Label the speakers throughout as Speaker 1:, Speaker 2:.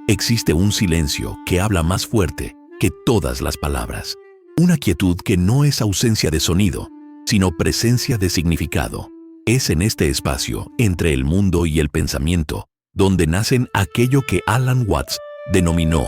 Speaker 1: Existe un silencio que habla más fuerte que todas las palabras. Una quietud que no es ausencia de sonido, sino presencia de significado. Es en este espacio, entre el mundo y el pensamiento, donde nacen aquello que Alan Watts denominó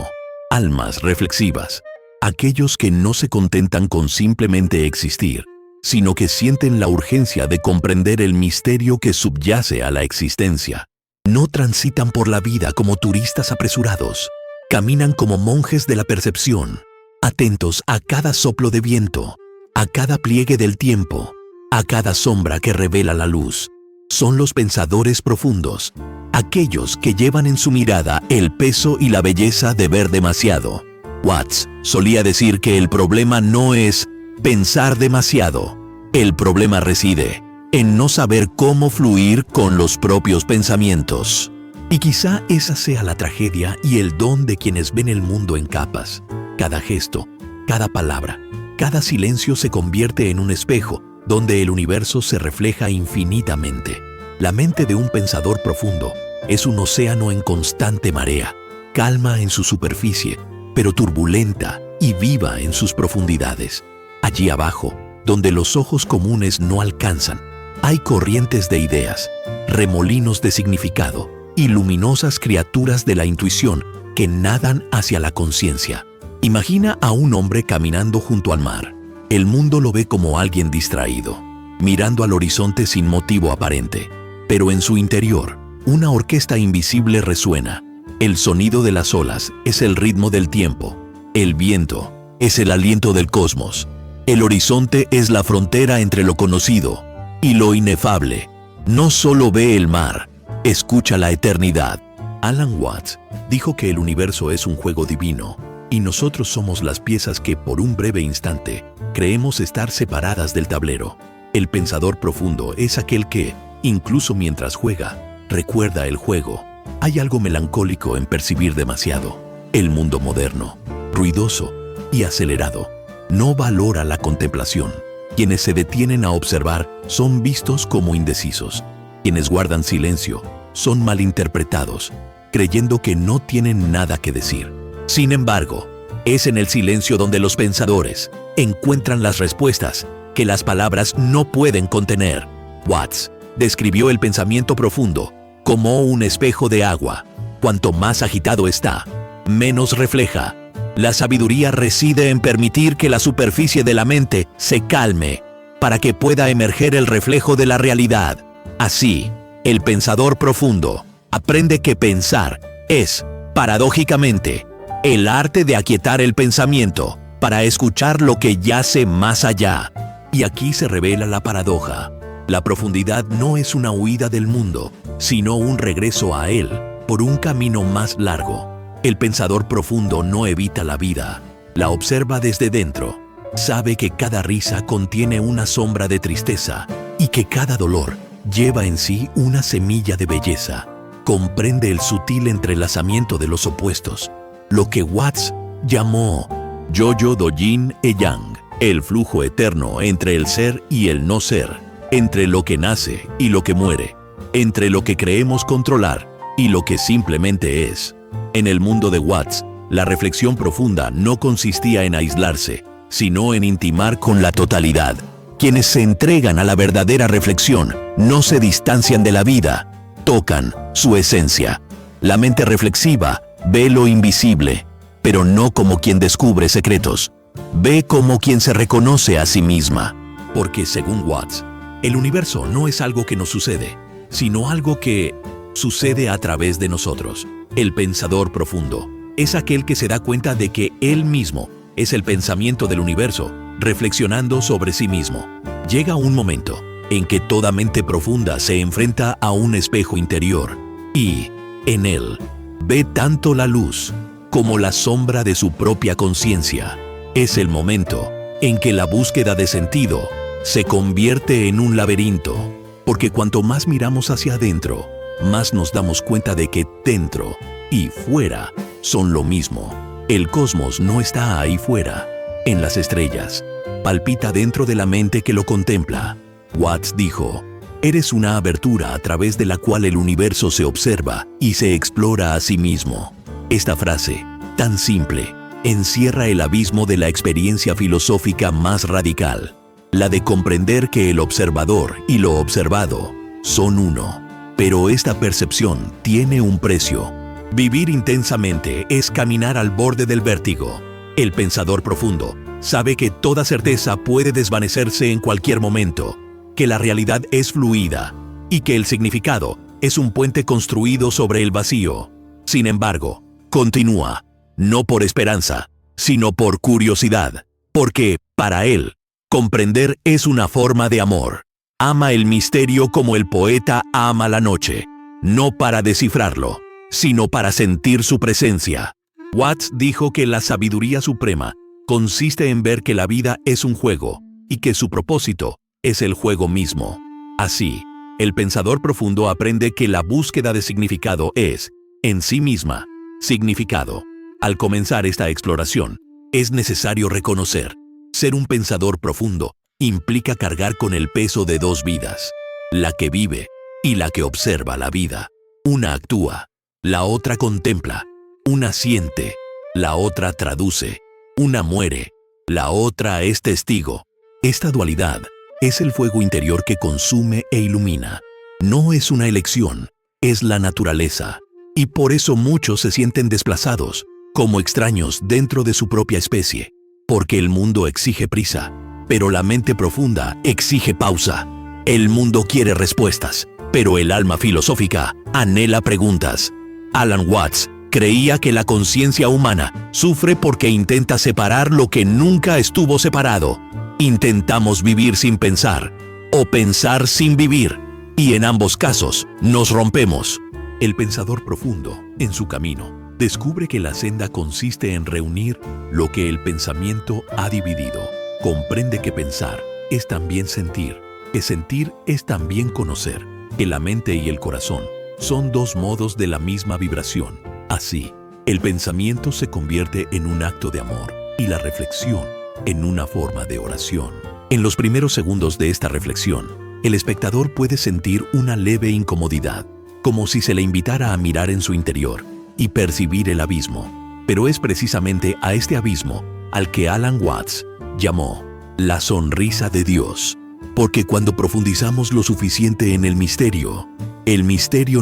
Speaker 1: almas reflexivas. Aquellos que no se contentan con simplemente existir, sino que sienten la urgencia de comprender el misterio que subyace a la existencia. No transitan por la vida como turistas apresurados. Caminan como monjes de la percepción, atentos a cada soplo de viento, a cada pliegue del tiempo, a cada sombra que revela la luz. Son los pensadores profundos, aquellos que llevan en su mirada el peso y la belleza de ver demasiado. Watts solía decir que el problema no es pensar demasiado. El problema reside en no saber cómo fluir con los propios pensamientos. Y quizá esa sea la tragedia y el don de quienes ven el mundo en capas. Cada gesto, cada palabra, cada silencio se convierte en un espejo donde el universo se refleja infinitamente. La mente de un pensador profundo es un océano en constante marea, calma en su superficie, pero turbulenta y viva en sus profundidades. Allí abajo, donde los ojos comunes no alcanzan, hay corrientes de ideas, remolinos de significado y luminosas criaturas de la intuición que nadan hacia la conciencia. Imagina a un hombre caminando junto al mar. El mundo lo ve como alguien distraído, mirando al horizonte sin motivo aparente. Pero en su interior, una orquesta invisible resuena. El sonido de las olas es el ritmo del tiempo. El viento es el aliento del cosmos. El horizonte es la frontera entre lo conocido y lo inefable. No solo ve el mar, escucha la eternidad. Alan Watts dijo que el universo es un juego divino y nosotros somos las piezas que por un breve instante creemos estar separadas del tablero. El pensador profundo es aquel que, incluso mientras juega, recuerda el juego. Hay algo melancólico en percibir demasiado. El mundo moderno, ruidoso y acelerado, no valora la contemplación. Quienes se detienen a observar son vistos como indecisos. Quienes guardan silencio son malinterpretados, creyendo que no tienen nada que decir. Sin embargo, es en el silencio donde los pensadores encuentran las respuestas que las palabras no pueden contener. Watts describió el pensamiento profundo como un espejo de agua. Cuanto más agitado está, menos refleja. La sabiduría reside en permitir que la superficie de la mente se calme para que pueda emerger el reflejo de la realidad. Así, el pensador profundo aprende que pensar es, paradójicamente, el arte de aquietar el pensamiento para escuchar lo que yace más allá. Y aquí se revela la paradoja. La profundidad no es una huida del mundo, sino un regreso a él por un camino más largo. El pensador profundo no evita la vida, la observa desde dentro. Sabe que cada risa contiene una sombra de tristeza y que cada dolor lleva en sí una semilla de belleza. Comprende el sutil entrelazamiento de los opuestos, lo que Watts llamó Yo-Yo do Yin e Yang, el flujo eterno entre el ser y el no ser, entre lo que nace y lo que muere, entre lo que creemos controlar y lo que simplemente es. En el mundo de Watts, la reflexión profunda no consistía en aislarse, sino en intimar con la totalidad. Quienes se entregan a la verdadera reflexión no se distancian de la vida, tocan su esencia. La mente reflexiva ve lo invisible, pero no como quien descubre secretos. Ve como quien se reconoce a sí misma. Porque según Watts, el universo no es algo que nos sucede, sino algo que sucede a través de nosotros. El pensador profundo es aquel que se da cuenta de que él mismo es el pensamiento del universo, reflexionando sobre sí mismo. Llega un momento en que toda mente profunda se enfrenta a un espejo interior y, en él, ve tanto la luz como la sombra de su propia conciencia. Es el momento en que la búsqueda de sentido se convierte en un laberinto, porque cuanto más miramos hacia adentro, más nos damos cuenta de que dentro y fuera son lo mismo. El cosmos no está ahí fuera, en las estrellas. Palpita dentro de la mente que lo contempla. Watts dijo, eres una abertura a través de la cual el universo se observa y se explora a sí mismo. Esta frase, tan simple, encierra el abismo de la experiencia filosófica más radical, la de comprender que el observador y lo observado son uno. Pero esta percepción tiene un precio. Vivir intensamente es caminar al borde del vértigo. El pensador profundo sabe que toda certeza puede desvanecerse en cualquier momento, que la realidad es fluida y que el significado es un puente construido sobre el vacío. Sin embargo, continúa, no por esperanza, sino por curiosidad, porque, para él, comprender es una forma de amor. Ama el misterio como el poeta ama la noche, no para descifrarlo, sino para sentir su presencia. Watts dijo que la sabiduría suprema consiste en ver que la vida es un juego y que su propósito es el juego mismo. Así, el pensador profundo aprende que la búsqueda de significado es, en sí misma, significado. Al comenzar esta exploración, es necesario reconocer, ser un pensador profundo implica cargar con el peso de dos vidas, la que vive y la que observa la vida. Una actúa, la otra contempla, una siente, la otra traduce, una muere, la otra es testigo. Esta dualidad es el fuego interior que consume e ilumina. No es una elección, es la naturaleza. Y por eso muchos se sienten desplazados, como extraños dentro de su propia especie. Porque el mundo exige prisa, pero la mente profunda exige pausa. El mundo quiere respuestas, pero el alma filosófica anhela preguntas. Alan Watts creía que la conciencia humana sufre porque intenta separar lo que nunca estuvo separado. Intentamos vivir sin pensar, o pensar sin vivir, y en ambos casos nos rompemos. El pensador profundo, en su camino, descubre que la senda consiste en reunir lo que el pensamiento ha dividido. Comprende que pensar es también sentir, que sentir es también conocer, que la mente y el corazón son dos modos de la misma vibración. Así, el pensamiento se convierte en un acto de amor y la reflexión en una forma de oración. En los primeros segundos de esta reflexión, el espectador puede sentir una leve incomodidad, como si se le invitara a mirar en su interior y percibir el abismo. Pero es precisamente a este abismo al que Alan Watts llamó la sonrisa de Dios, porque cuando profundizamos lo suficiente en el misterio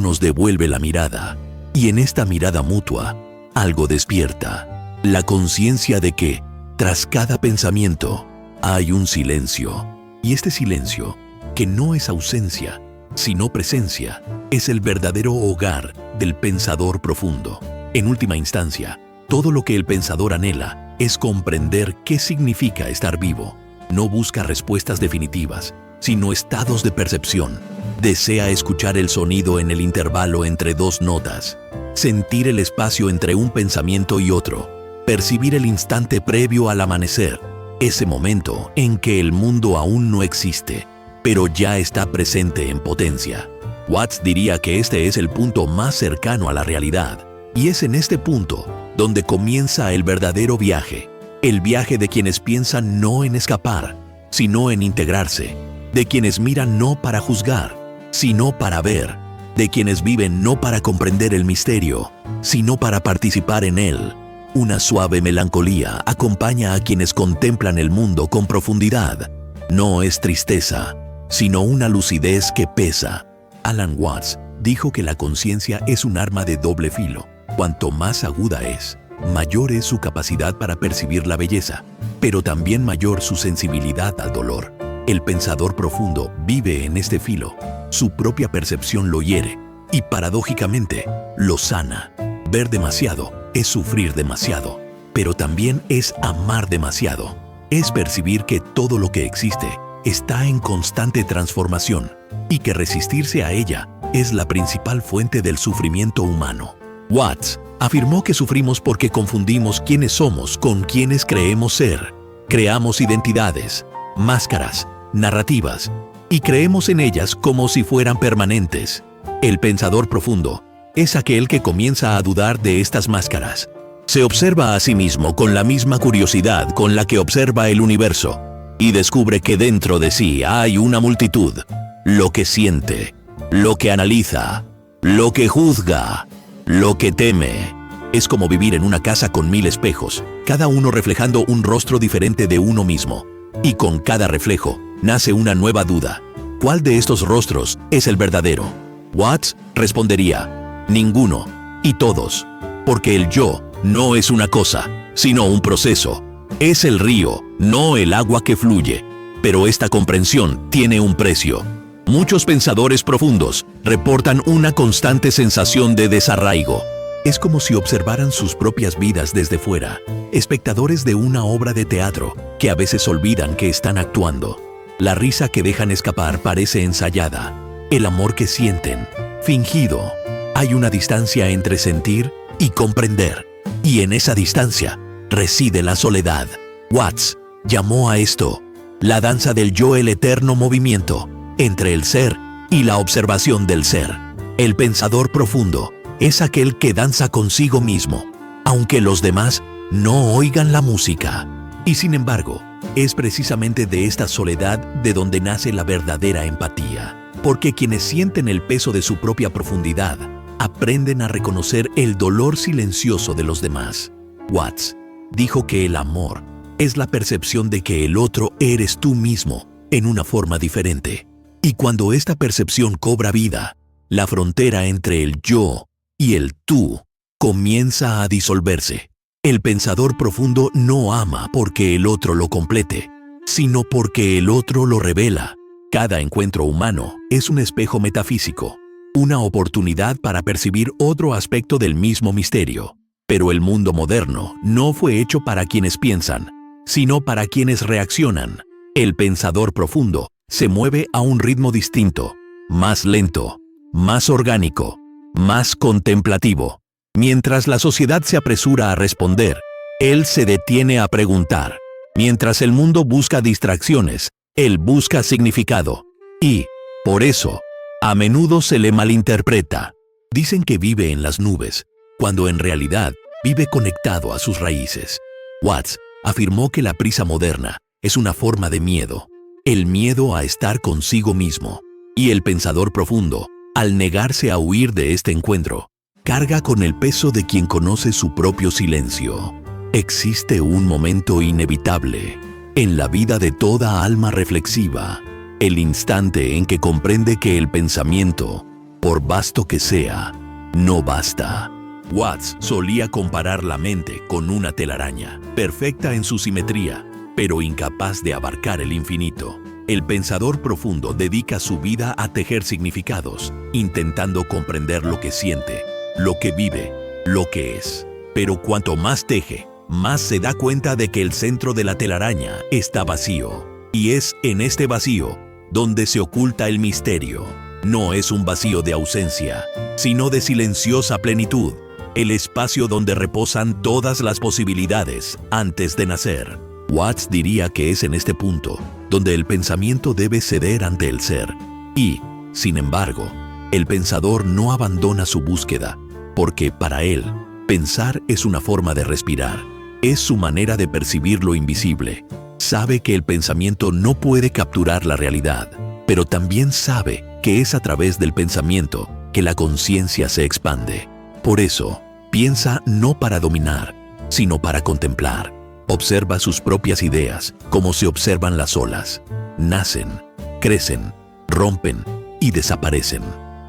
Speaker 1: nos devuelve la mirada, y en esta mirada mutua, algo despierta, la conciencia de que, tras cada pensamiento, hay un silencio, y este silencio, que no es ausencia, sino presencia, es el verdadero hogar del pensador profundo. En última instancia, todo lo que el pensador anhela es comprender qué significa estar vivo. No busca respuestas definitivas, sino estados de percepción. Desea escuchar el sonido en el intervalo entre dos notas, sentir el espacio entre un pensamiento y otro, percibir el instante previo al amanecer, ese momento en que el mundo aún no existe, pero ya está presente en potencia. Watts diría que este es el punto más cercano a la realidad, y es en este punto donde comienza el verdadero viaje, el viaje de quienes piensan no en escapar, sino en integrarse, de quienes miran no para juzgar, sino para ver, de quienes viven no para comprender el misterio, sino para participar en él. Una suave melancolía acompaña a quienes contemplan el mundo con profundidad. No es tristeza, sino una lucidez que pesa. Alan Watts dijo que la conciencia es un arma de doble filo. Cuanto más aguda es, mayor es su capacidad para percibir la belleza, pero también mayor su sensibilidad al dolor. El pensador profundo vive en este filo. Su propia percepción lo hiere y, paradójicamente, lo sana. Ver demasiado es sufrir demasiado, pero también es amar demasiado. Es percibir que todo lo que existe está en constante transformación y que resistirse a ella es la principal fuente del sufrimiento humano. Watts afirmó que sufrimos porque confundimos quiénes somos con quienes creemos ser. Creamos identidades, máscaras, narrativas, y creemos en ellas como si fueran permanentes. El pensador profundo es aquel que comienza a dudar de estas máscaras. Se observa a sí mismo con la misma curiosidad con la que observa el universo, y descubre que dentro de sí hay una multitud, lo que siente, lo que analiza, lo que juzga, lo que teme. Es como vivir en una casa con 1000 espejos, cada uno reflejando un rostro diferente de uno mismo. Y con cada reflejo, nace una nueva duda. ¿Cuál de estos rostros es el verdadero? Watts respondería, ninguno y todos, porque el yo no es una cosa, sino un proceso. Es el río, no el agua que fluye. Pero esta comprensión tiene un precio. Muchos pensadores profundos reportan una constante sensación de desarraigo. Es como si observaran sus propias vidas desde fuera, espectadores de una obra de teatro que a veces olvidan que están actuando. La risa que dejan escapar parece ensayada, el amor que sienten, fingido. Hay una distancia entre sentir y comprender, y en esa distancia reside la soledad. Watts llamó a esto la danza del yo, el eterno movimiento entre el ser y la observación del ser. El pensador profundo es aquel que danza consigo mismo, aunque los demás no oigan la música. Y sin embargo, es precisamente de esta soledad de donde nace la verdadera empatía, porque quienes sienten el peso de su propia profundidad aprenden a reconocer el dolor silencioso de los demás. Watts dijo que el amor es la percepción de que el otro eres tú mismo en una forma diferente. Y cuando esta percepción cobra vida, la frontera entre el yo y el tú comienza a disolverse. El pensador profundo no ama porque el otro lo complete, sino porque el otro lo revela. Cada encuentro humano es un espejo metafísico, una oportunidad para percibir otro aspecto del mismo misterio. Pero el mundo moderno no fue hecho para quienes piensan, sino para quienes reaccionan. El pensador profundo se mueve a un ritmo distinto, más lento, más orgánico, más contemplativo. Mientras la sociedad se apresura a responder, él se detiene a preguntar. Mientras el mundo busca distracciones, él busca significado. Y, por eso, a menudo se le malinterpreta. Dicen que vive en las nubes, cuando en realidad vive conectado a sus raíces. Watts afirmó que la prisa moderna es una forma de miedo, el miedo a estar consigo mismo. Y el pensador profundo, al negarse a huir de este encuentro, carga con el peso de quien conoce su propio silencio. Existe un momento inevitable en la vida de toda alma reflexiva, el instante en que comprende que el pensamiento, por vasto que sea, no basta. Watts solía comparar la mente con una telaraña, perfecta en su simetría, pero incapaz de abarcar el infinito. El pensador profundo dedica su vida a tejer significados, intentando comprender lo que siente, lo que vive, lo que es. Pero cuanto más teje, más se da cuenta de que el centro de la telaraña está vacío. Y es en este vacío donde se oculta el misterio. No es un vacío de ausencia, sino de silenciosa plenitud, el espacio donde reposan todas las posibilidades antes de nacer. Watts diría que es en este punto donde el pensamiento debe ceder ante el ser. Y, sin embargo, el pensador no abandona su búsqueda, porque para él, pensar es una forma de respirar. Es su manera de percibir lo invisible. Sabe que el pensamiento no puede capturar la realidad, pero también sabe que es a través del pensamiento que la conciencia se expande. Por eso, piensa no para dominar, sino para contemplar. Observa sus propias ideas como se observan las olas. Nacen, crecen, rompen y desaparecen.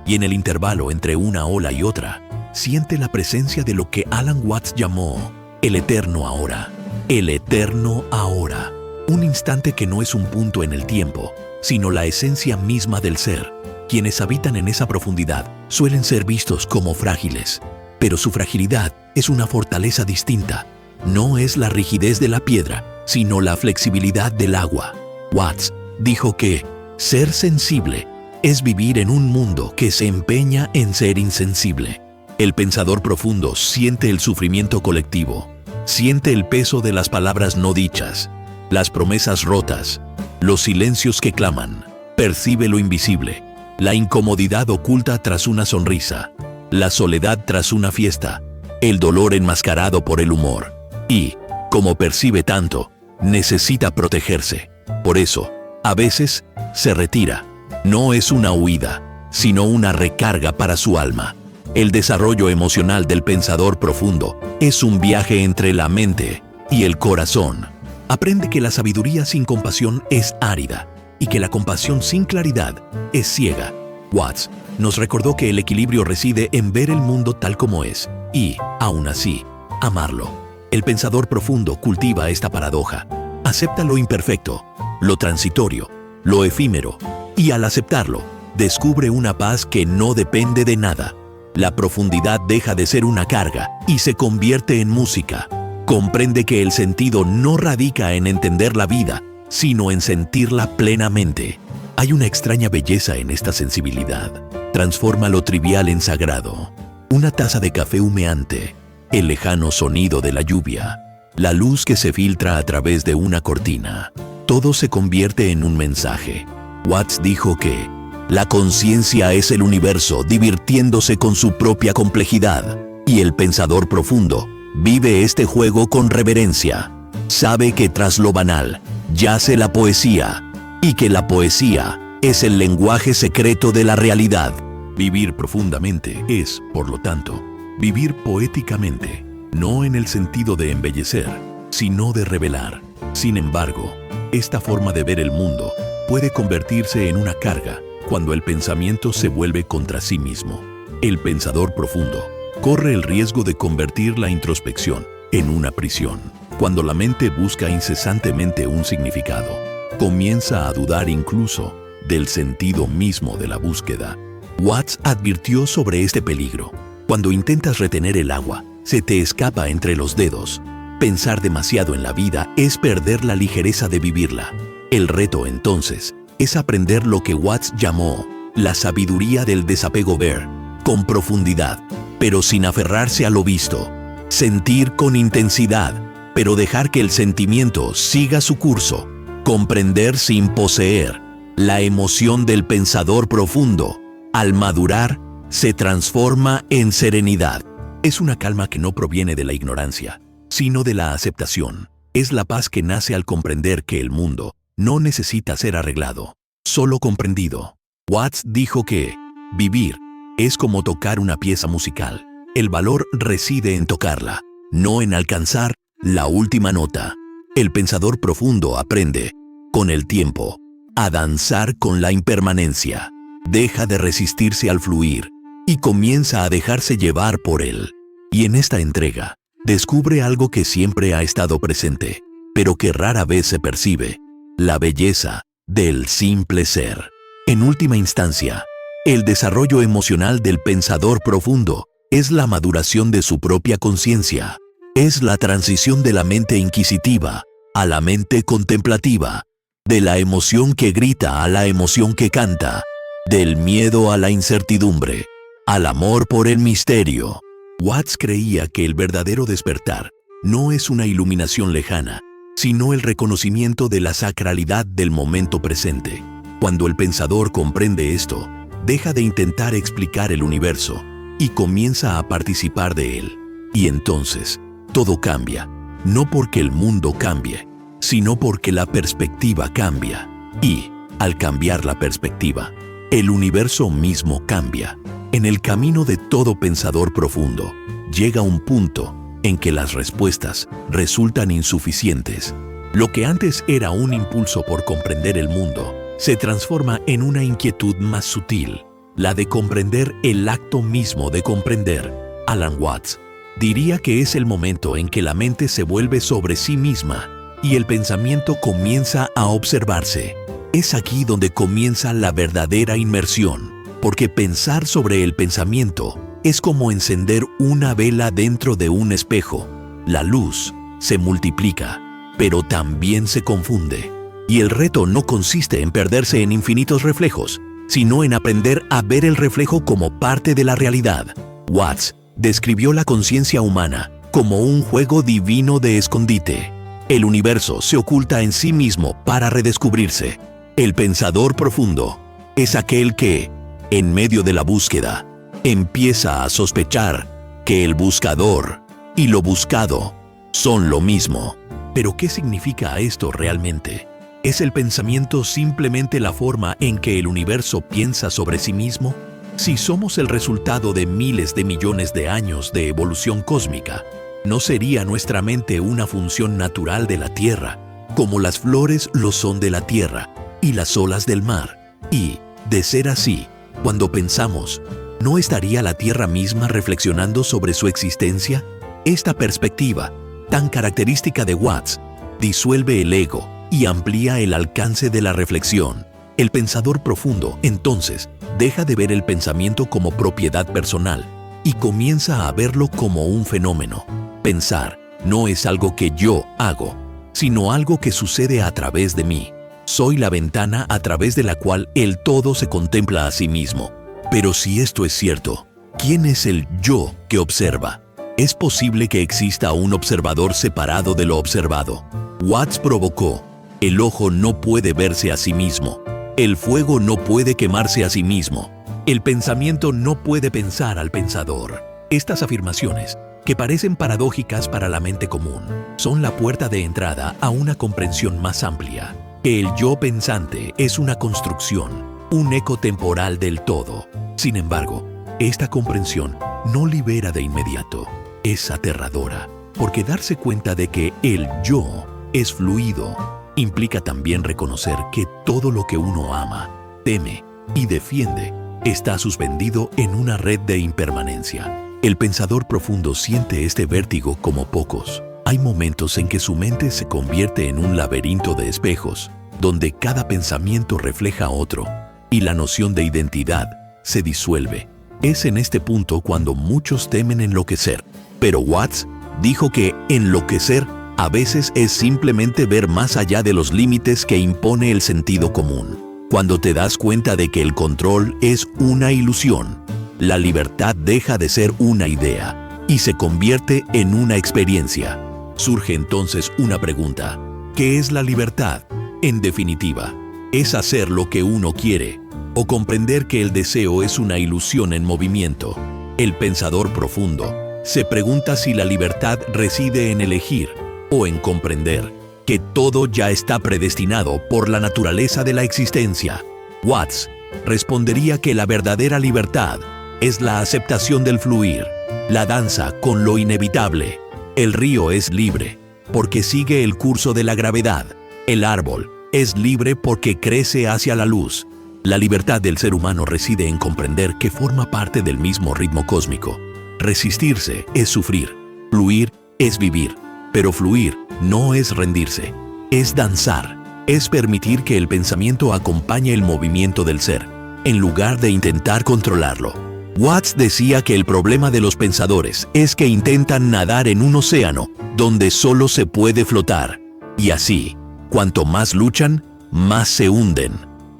Speaker 1: Y en el intervalo entre una ola y otra, siente la presencia de lo que Alan Watts llamó el eterno ahora. El eterno ahora. Un instante que no es un punto en el tiempo, sino la esencia misma del ser. Quienes habitan en esa profundidad suelen ser vistos como frágiles, pero su fragilidad es una fortaleza distinta. No es la rigidez de la piedra, sino la flexibilidad del agua. Watts dijo que ser sensible es vivir en un mundo que se empeña en ser insensible. El pensador profundo siente el sufrimiento colectivo, siente el peso de las palabras no dichas, las promesas rotas, los silencios que claman, percibe lo invisible, la incomodidad oculta tras una sonrisa, la soledad tras una fiesta, el dolor enmascarado por el humor. Y, como percibe tanto, necesita protegerse. Por eso, a veces, se retira. No es una huida, sino una recarga para su alma. El desarrollo emocional del pensador profundo es un viaje entre la mente y el corazón. Aprende que la sabiduría sin compasión es árida y que la compasión sin claridad es ciega. Watts nos recordó que el equilibrio reside en ver el mundo tal como es y, aún así, amarlo. El pensador profundo cultiva esta paradoja. Acepta lo imperfecto, lo transitorio, lo efímero, y al aceptarlo, descubre una paz que no depende de nada. La profundidad deja de ser una carga y se convierte en música. Comprende que el sentido no radica en entender la vida, sino en sentirla plenamente. Hay una extraña belleza en esta sensibilidad. Transforma lo trivial en sagrado. Una taza de café humeante, el lejano sonido de la lluvia, la luz que se filtra a través de una cortina. Todo se convierte en un mensaje. Watts dijo que la conciencia es el universo divirtiéndose con su propia complejidad, y el pensador profundo vive este juego con reverencia. Sabe que tras lo banal yace la poesía, y que la poesía es el lenguaje secreto de la realidad. Vivir profundamente es, por lo tanto, vivir poéticamente, no en el sentido de embellecer, sino de revelar. Sin embargo, esta forma de ver el mundo puede convertirse en una carga cuando el pensamiento se vuelve contra sí mismo. El pensador profundo corre el riesgo de convertir la introspección en una prisión. Cuando la mente busca incesantemente un significado, comienza a dudar incluso del sentido mismo de la búsqueda. Watts advirtió sobre este peligro. Cuando intentas retener el agua, se te escapa entre los dedos. Pensar demasiado en la vida es perder la ligereza de vivirla. El reto, entonces, es aprender lo que Watts llamó la sabiduría del desapego, ver con profundidad, pero sin aferrarse a lo visto. Sentir con intensidad, pero dejar que el sentimiento siga su curso. Comprender sin poseer. La emoción del pensador profundo, al madurar, se transforma en serenidad. Es una calma que no proviene de la ignorancia, sino de la aceptación. Es la paz que nace al comprender que el mundo no necesita ser arreglado, solo comprendido. Watts dijo que vivir es como tocar una pieza musical. El valor reside en tocarla, no en alcanzar la última nota. El pensador profundo aprende, con el tiempo, a danzar con la impermanencia. Deja de resistirse al fluir y comienza a dejarse llevar por él. Y en esta entrega, descubre algo que siempre ha estado presente, pero que rara vez se percibe: la belleza del simple ser. En última instancia, el desarrollo emocional del pensador profundo es la maduración de su propia conciencia. Es la transición de la mente inquisitiva a la mente contemplativa, de la emoción que grita a la emoción que canta, del miedo a la incertidumbre, al amor por el misterio. Watts creía que el verdadero despertar no es una iluminación lejana, sino el reconocimiento de la sacralidad del momento presente. Cuando el pensador comprende esto, deja de intentar explicar el universo y comienza a participar de él. Y entonces, todo cambia, no porque el mundo cambie, sino porque la perspectiva cambia. Y, al cambiar la perspectiva, el universo mismo cambia. En el camino de todo pensador profundo, llega un punto en que las respuestas resultan insuficientes. Lo que antes era un impulso por comprender el mundo, se transforma en una inquietud más sutil, la de comprender el acto mismo de comprender. Alan Watts diría que es el momento en que la mente se vuelve sobre sí misma y el pensamiento comienza a observarse. Es aquí donde comienza la verdadera inmersión, porque pensar sobre el pensamiento es como encender una vela dentro de un espejo. La luz se multiplica, pero también se confunde. Y el reto no consiste en perderse en infinitos reflejos, sino en aprender a ver el reflejo como parte de la realidad. Watts describió la conciencia humana como un juego divino de escondite. El universo se oculta en sí mismo para redescubrirse. El pensador profundo es aquel que, en medio de la búsqueda, empieza a sospechar que el buscador y lo buscado son lo mismo. ¿Pero qué significa esto realmente? ¿Es el pensamiento simplemente la forma en que el universo piensa sobre sí mismo? Si somos el resultado de miles de millones de años de evolución cósmica, ¿no sería nuestra mente una función natural de la Tierra, como las flores lo son de la Tierra y las olas del mar? Y, de ser así, cuando pensamos, ¿no estaría la Tierra misma reflexionando sobre su existencia? Esta perspectiva, tan característica de Watts, disuelve el ego y amplía el alcance de la reflexión. El pensador profundo, entonces, deja de ver el pensamiento como propiedad personal y comienza a verlo como un fenómeno. Pensar no es algo que yo hago, sino algo que sucede a través de mí. Soy la ventana a través de la cual el todo se contempla a sí mismo. Pero si esto es cierto, ¿quién es el yo que observa? ¿Es posible que exista un observador separado de lo observado? Watts provocó: el ojo no puede verse a sí mismo. El fuego no puede quemarse a sí mismo. El pensamiento no puede pensar al pensador. Estas afirmaciones, que parecen paradójicas para la mente común, son la puerta de entrada a una comprensión más amplia, que el yo pensante es una construcción, un eco temporal del todo. Sin embargo, esta comprensión no libera de inmediato. Es aterradora, porque darse cuenta de que el yo es fluido implica también reconocer que todo lo que uno ama, teme y defiende está suspendido en una red de impermanencia. El pensador profundo siente este vértigo como pocos. Hay momentos en que su mente se convierte en un laberinto de espejos, donde cada pensamiento refleja otro, y la noción de identidad se disuelve. Es en este punto cuando muchos temen enloquecer. Pero Watts dijo que enloquecer a veces es simplemente ver más allá de los límites que impone el sentido común. Cuando te das cuenta de que el control es una ilusión, la libertad deja de ser una idea y se convierte en una experiencia. Surge entonces una pregunta: ¿qué es la libertad? En definitiva, ¿es hacer lo que uno quiere o comprender que el deseo es una ilusión en movimiento? El pensador profundo se pregunta si la libertad reside en elegir o en comprender que todo ya está predestinado por la naturaleza de la existencia. Watts respondería que la verdadera libertad es la aceptación del fluir, la danza con lo inevitable. El río es libre porque sigue el curso de la gravedad. El árbol es libre porque crece hacia la luz. La libertad del ser humano reside en comprender que forma parte del mismo ritmo cósmico. Resistirse es sufrir, fluir es vivir, pero fluir no es rendirse, es danzar, es permitir que el pensamiento acompañe el movimiento del ser, en lugar de intentar controlarlo. Watts decía que el problema de los pensadores es que intentan nadar en un océano donde solo se puede flotar, y así, cuanto más luchan, más se hunden.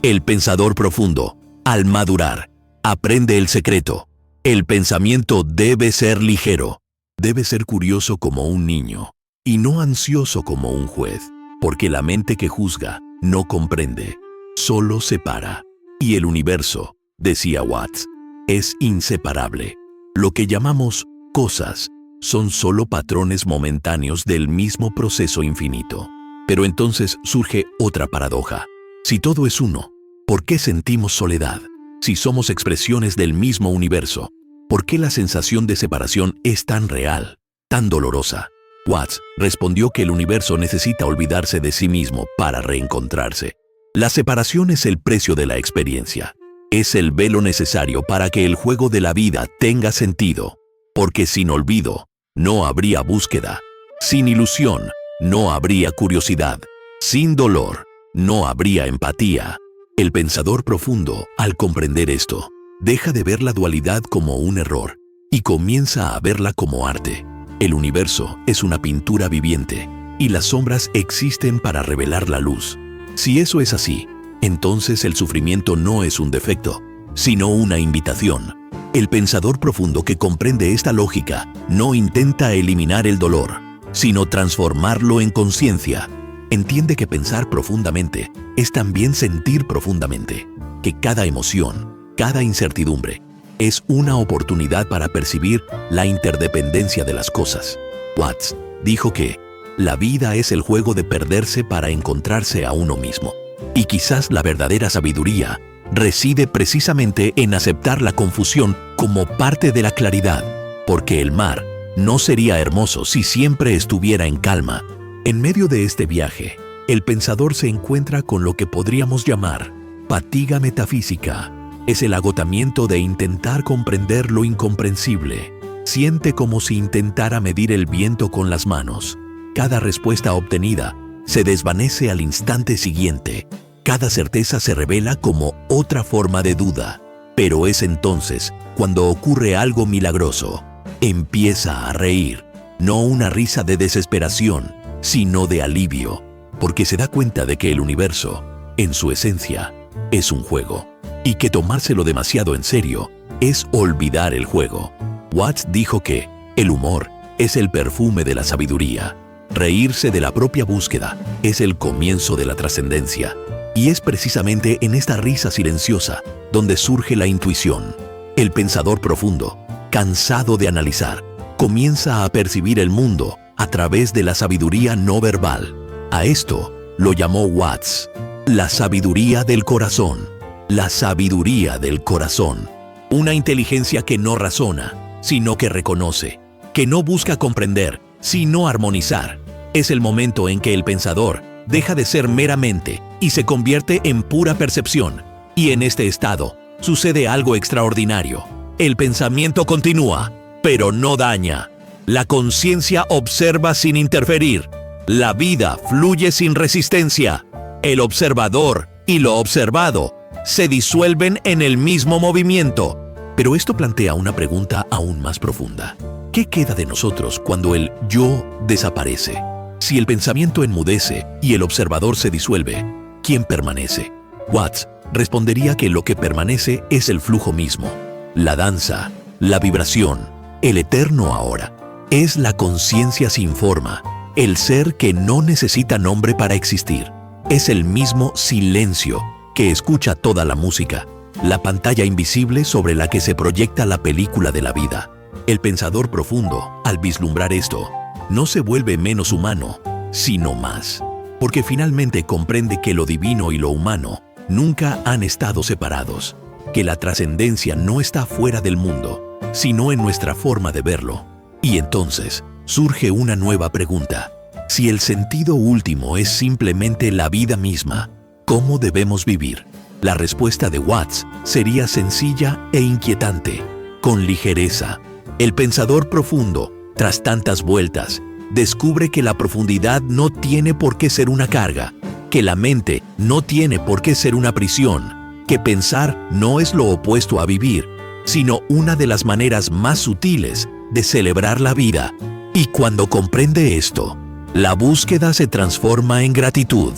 Speaker 1: El pensador profundo, al madurar, aprende el secreto. El pensamiento debe ser ligero, debe ser curioso como un niño, y no ansioso como un juez, porque la mente que juzga no comprende, solo separa. Y el universo, decía Watts, es inseparable. Lo que llamamos cosas son solo patrones momentáneos del mismo proceso infinito. Pero entonces surge otra paradoja. Si todo es uno, ¿por qué sentimos soledad? Si somos expresiones del mismo universo, ¿por qué la sensación de separación es tan real, tan dolorosa? Watts respondió que el universo necesita olvidarse de sí mismo para reencontrarse. La separación es el precio de la experiencia. Es el velo necesario para que el juego de la vida tenga sentido, porque sin olvido no habría búsqueda, sin ilusión no habría curiosidad, sin dolor no habría empatía. El pensador profundo, al comprender esto, deja de ver la dualidad como un error y comienza a verla como arte. El universo es una pintura viviente y las sombras existen para revelar la luz. Si eso es así, entonces el sufrimiento no es un defecto, sino una invitación. El pensador profundo que comprende esta lógica no intenta eliminar el dolor, sino transformarlo en conciencia. Entiende que pensar profundamente es también sentir profundamente, que cada emoción, cada incertidumbre, es una oportunidad para percibir la interdependencia de las cosas. Watts dijo que la vida es el juego de perderse para encontrarse a uno mismo. Y quizás la verdadera sabiduría reside precisamente en aceptar la confusión como parte de la claridad, porque el mar no sería hermoso si siempre estuviera en calma. En medio de este viaje, el pensador se encuentra con lo que podríamos llamar fatiga metafísica. Es el agotamiento de intentar comprender lo incomprensible. Siente como si intentara medir el viento con las manos. Cada respuesta obtenida se desvanece al instante siguiente. Cada certeza se revela como otra forma de duda. Pero es entonces cuando ocurre algo milagroso. Empieza a reír, no una risa de desesperación, sino de alivio, porque se da cuenta de que el universo, en su esencia, es un juego, y que tomárselo demasiado en serio es olvidar el juego. Watts dijo que el humor es el perfume de la sabiduría. Reírse de la propia búsqueda es el comienzo de la trascendencia. Y es precisamente en esta risa silenciosa donde surge la intuición. El pensador profundo, cansado de analizar, comienza a percibir el mundo a través de la sabiduría no verbal. A esto lo llamó Watts la sabiduría del corazón. La sabiduría del corazón. Una inteligencia que no razona, sino que reconoce, que no busca comprender, sino armonizar. Es el momento en que el pensador deja de ser meramente y se convierte en pura percepción. Y en este estado sucede algo extraordinario. El pensamiento continúa, pero no daña. La conciencia observa sin interferir. La vida fluye sin resistencia. El observador y lo observado se disuelven en el mismo movimiento. Pero esto plantea una pregunta aún más profunda. ¿Qué queda de nosotros cuando el yo desaparece? Si el pensamiento enmudece y el observador se disuelve, ¿quién permanece? Watts respondería que lo que permanece es el flujo mismo, la danza, la vibración, el eterno ahora. Es la conciencia sin forma, el ser que no necesita nombre para existir. Es el mismo silencio que escucha toda la música, la pantalla invisible sobre la que se proyecta la película de la vida. El pensador profundo, al vislumbrar esto, no se vuelve menos humano, sino más, porque finalmente comprende que lo divino y lo humano nunca han estado separados, que la trascendencia no está fuera del mundo, sino en nuestra forma de verlo. Y entonces surge una nueva pregunta. Si el sentido último es simplemente la vida misma, ¿cómo debemos vivir? La respuesta de Watts sería sencilla e inquietante, con ligereza. El pensador profundo, tras tantas vueltas, descubre que la profundidad no tiene por qué ser una carga, que la mente no tiene por qué ser una prisión, que pensar no es lo opuesto a vivir, sino una de las maneras más sutiles de celebrar la vida. Y cuando comprende esto, la búsqueda se transforma en gratitud.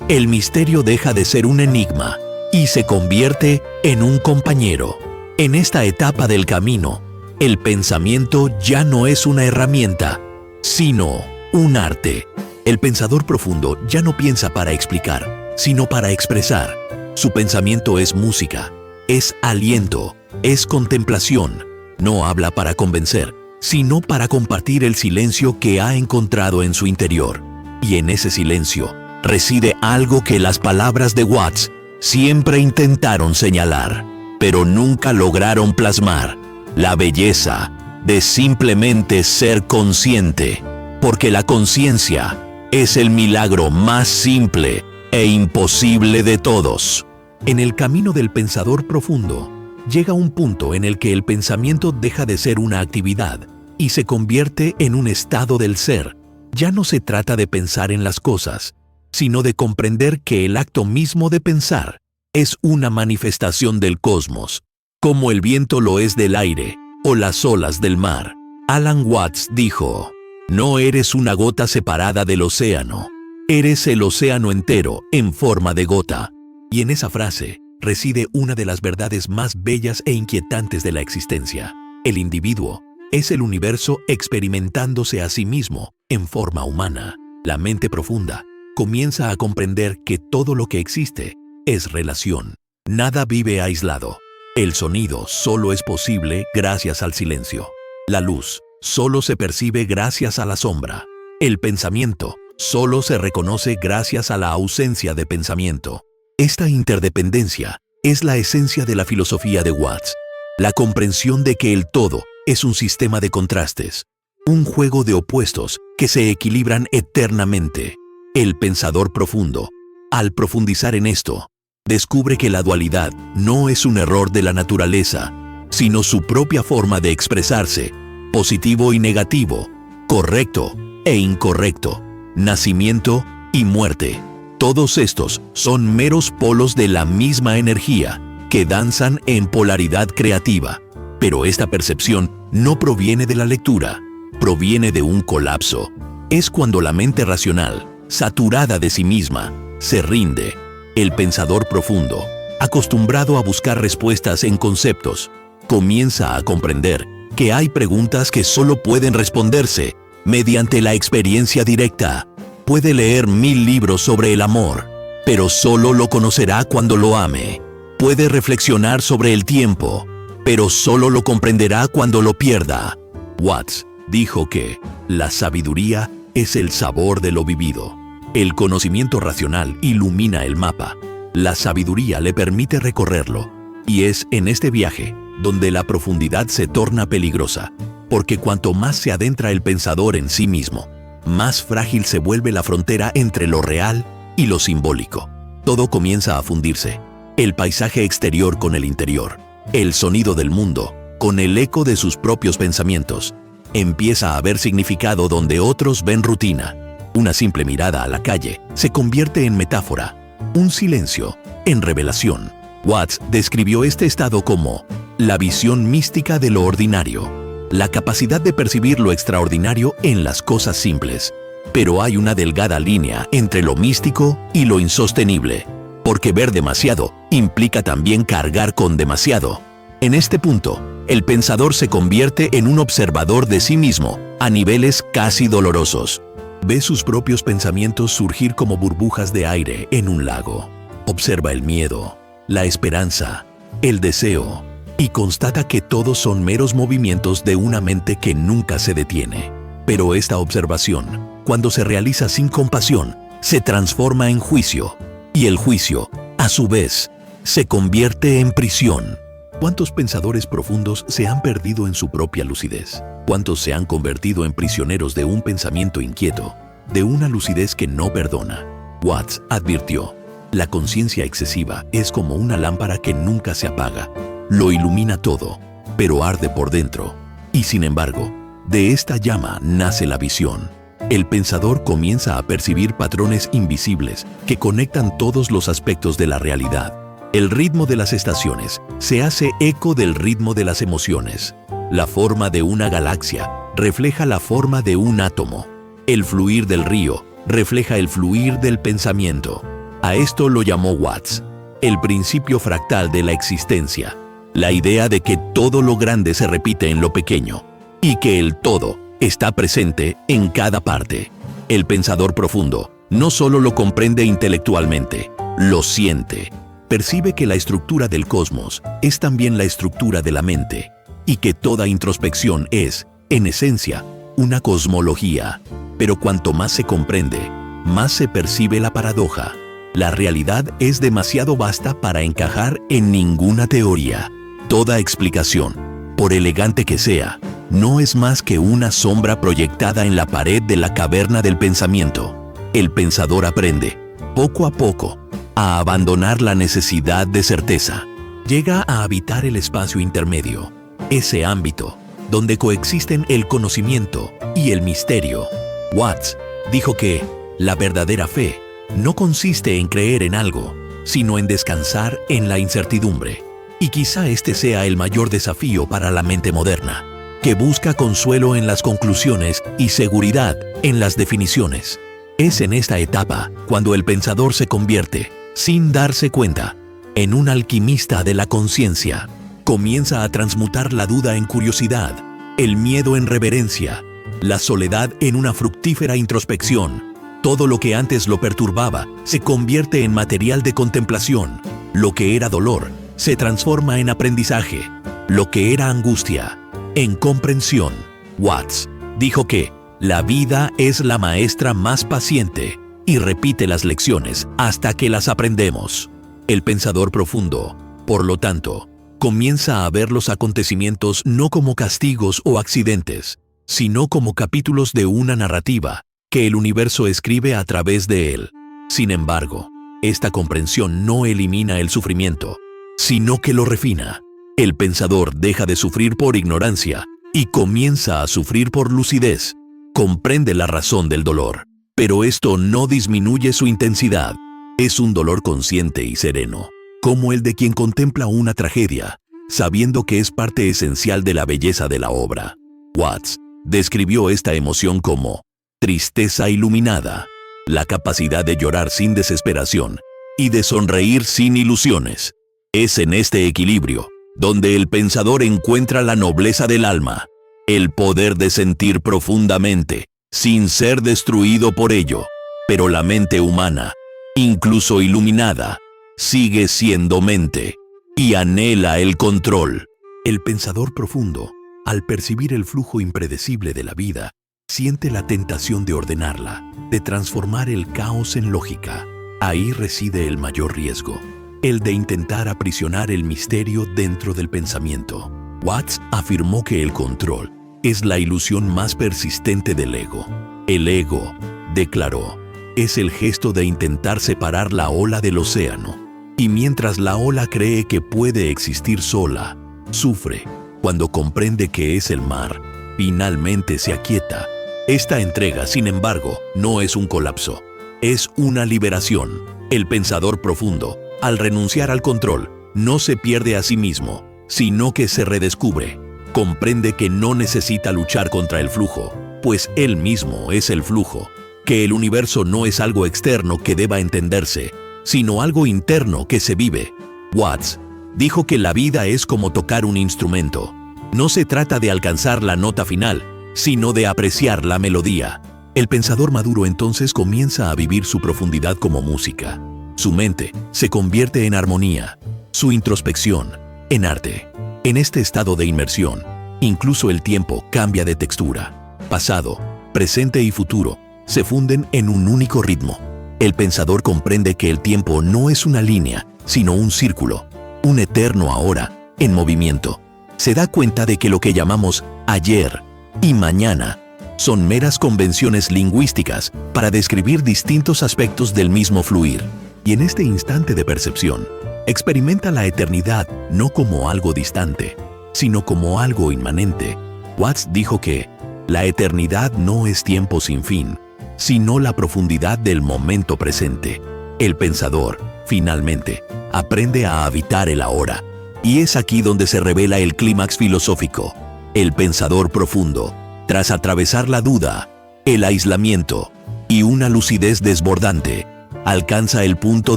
Speaker 1: El misterio deja de ser un enigma y se convierte en un compañero. En esta etapa del camino, el pensamiento ya no es una herramienta, sino un arte. El pensador profundo ya no piensa para explicar, sino para expresar. Su pensamiento es música, es aliento, es contemplación. No habla para convencer, sino para compartir el silencio que ha encontrado en su interior. Y en ese silencio reside algo que las palabras de Watts siempre intentaron señalar, pero nunca lograron plasmar: la belleza de simplemente ser consciente, porque la conciencia es el milagro más simple e imposible de todos. En el camino del pensador profundo, llega un punto en el que el pensamiento deja de ser una actividad y se convierte en un estado del ser. Ya no se trata de pensar en las cosas, sino de comprender que el acto mismo de pensar es una manifestación del cosmos, como el viento lo es del aire o las olas del mar. Alan Watts dijo: no eres una gota separada del océano, eres el océano entero en forma de gota. Y en esa frase reside una de las verdades más bellas e inquietantes de la existencia. El individuo es el universo experimentándose a sí mismo en forma humana. La mente profunda comienza a comprender que todo lo que existe es relación. Nada vive aislado. El sonido solo es posible gracias al silencio. La luz solo se percibe gracias a la sombra. El pensamiento solo se reconoce gracias a la ausencia de pensamiento. Esta interdependencia es la esencia de la filosofía de Watts, la comprensión de que el todo es un sistema de contrastes, un juego de opuestos que se equilibran eternamente. El pensador profundo, al profundizar en esto, descubre que la dualidad no es un error de la naturaleza, sino su propia forma de expresarse, positivo y negativo, correcto e incorrecto, nacimiento y muerte. Todos estos son meros polos de la misma energía que danzan en polaridad creativa. Pero esta percepción no proviene de la lectura, proviene de un colapso. Es cuando la mente racional, saturada de sí misma, se rinde. El pensador profundo, acostumbrado a buscar respuestas en conceptos, comienza a comprender que hay preguntas que solo pueden responderse mediante la experiencia directa. Puede leer 1000 libros sobre el amor, pero solo lo conocerá cuando lo ame. Puede reflexionar sobre el tiempo, pero solo lo comprenderá cuando lo pierda. Watts dijo que la sabiduría es el sabor de lo vivido. El conocimiento racional ilumina el mapa. La sabiduría le permite recorrerlo. Y es en este viaje donde la profundidad se torna peligrosa, porque cuanto más se adentra el pensador en sí mismo, más frágil se vuelve la frontera entre lo real y lo simbólico. Todo comienza a fundirse. El paisaje exterior con el interior, el sonido del mundo con el eco de sus propios pensamientos. Empieza a haber significado donde otros ven rutina. Una simple mirada a la calle se convierte en metáfora, un silencio en revelación. Watts describió este estado como la visión mística de lo ordinario, la capacidad de percibir lo extraordinario en las cosas simples. Pero hay una delgada línea entre lo místico y lo insostenible, porque ver demasiado implica también cargar con demasiado. En este punto, el pensador se convierte en un observador de sí mismo a niveles casi dolorosos. Ve sus propios pensamientos surgir como burbujas de aire en un lago. Observa el miedo, la esperanza, el deseo, y constata que todos son meros movimientos de una mente que nunca se detiene. Pero esta observación, cuando se realiza sin compasión, se transforma en juicio, y el juicio, a su vez, se convierte en prisión. ¿Cuántos pensadores profundos se han perdido en su propia lucidez? ¿Cuántos se han convertido en prisioneros de un pensamiento inquieto, de una lucidez que no perdona? Watts advirtió: la conciencia excesiva es como una lámpara que nunca se apaga. Lo ilumina todo, pero arde por dentro. Y sin embargo, de esta llama nace la visión. El pensador comienza a percibir patrones invisibles que conectan todos los aspectos de la realidad. El ritmo de las estaciones se hace eco del ritmo de las emociones. La forma de una galaxia refleja la forma de un átomo. El fluir del río refleja el fluir del pensamiento. A esto lo llamó Watts el principio fractal de la existencia. La idea de que todo lo grande se repite en lo pequeño y que el todo está presente en cada parte. El pensador profundo no solo lo comprende intelectualmente, lo siente. Percibe que la estructura del cosmos es también la estructura de la mente y que toda introspección es, en esencia, una cosmología. Pero cuanto más se comprende, más se percibe la paradoja. La realidad es demasiado vasta para encajar en ninguna teoría. Toda explicación, por elegante que sea, no es más que una sombra proyectada en la pared de la caverna del pensamiento. El pensador aprende, poco a poco, a abandonar la necesidad de certeza. Llega a habitar el espacio intermedio, ese ámbito donde coexisten el conocimiento y el misterio. Watts dijo que la verdadera fe no consiste en creer en algo, sino en descansar en la incertidumbre. Y quizá este sea el mayor desafío para la mente moderna, que busca consuelo en las conclusiones y seguridad en las definiciones. Es en esta etapa cuando el pensador se convierte, sin darse cuenta, en un alquimista de la conciencia. Comienza a transmutar la duda en curiosidad, el miedo en reverencia, la soledad en una fructífera introspección. Todo lo que antes lo perturbaba se convierte en material de contemplación. Lo que era dolor se transforma en aprendizaje. Lo que era angustia, en comprensión. Watts dijo que la vida es la maestra más paciente y repite las lecciones hasta que las aprendemos. El pensador profundo Por lo tanto, comienza a ver los acontecimientos no como castigos o accidentes, sino como capítulos de una narrativa que el universo escribe a través de él. Sin embargo, esta comprensión no elimina el sufrimiento, sino que lo refina. El pensador deja de sufrir por ignorancia y comienza a sufrir por lucidez. Comprende la razón del dolor, pero esto no disminuye su intensidad. Es un dolor consciente y sereno, como el de quien contempla una tragedia, sabiendo que es parte esencial de la belleza de la obra. Watts describió esta emoción como tristeza iluminada, la capacidad de llorar sin desesperación y de sonreír sin ilusiones. Es en este equilibrio donde el pensador encuentra la nobleza del alma, el poder de sentir profundamente, sin ser destruido por ello. Pero la mente humana, incluso iluminada, sigue siendo mente y anhela el control. El pensador profundo, al percibir el flujo impredecible de la vida, siente la tentación de ordenarla, de transformar el caos en lógica. Ahí reside el mayor riesgo, el de intentar aprisionar el misterio dentro del pensamiento. Watts afirmó que el control es la ilusión más persistente del ego. El ego, declaró, es el gesto de intentar separar la ola del océano. Y mientras la ola cree que puede existir sola, sufre. Cuando comprende que es el mar, finalmente se aquieta. Esta entrega, sin embargo, no es un colapso, es una liberación. El pensador profundo, al renunciar al control, no se pierde a sí mismo, sino que se redescubre. Comprende que no necesita luchar contra el flujo, pues él mismo es el flujo, que el universo no es algo externo que deba entenderse, sino algo interno que se vive. Watts dijo que la vida es como tocar un instrumento. No se trata de alcanzar la nota final, sino de apreciar la melodía. El pensador maduro entonces comienza a vivir su profundidad como música. Su mente se convierte en armonía, su introspección en arte. En este estado de inmersión, incluso el tiempo cambia de textura. Pasado, presente y futuro se funden en un único ritmo. El pensador comprende que el tiempo no es una línea, sino un círculo, un eterno ahora, en movimiento. Se da cuenta de que lo que llamamos ayer y mañana son meras convenciones lingüísticas para describir distintos aspectos del mismo fluir. Y en este instante de percepción, experimenta la eternidad no como algo distante, sino como algo inmanente. Watts dijo que la eternidad no es tiempo sin fin, sino la profundidad del momento presente. El pensador, finalmente, aprende a habitar el ahora. Y es aquí donde se revela el clímax filosófico. El pensador profundo, tras atravesar la duda, el aislamiento y una lucidez desbordante, alcanza el punto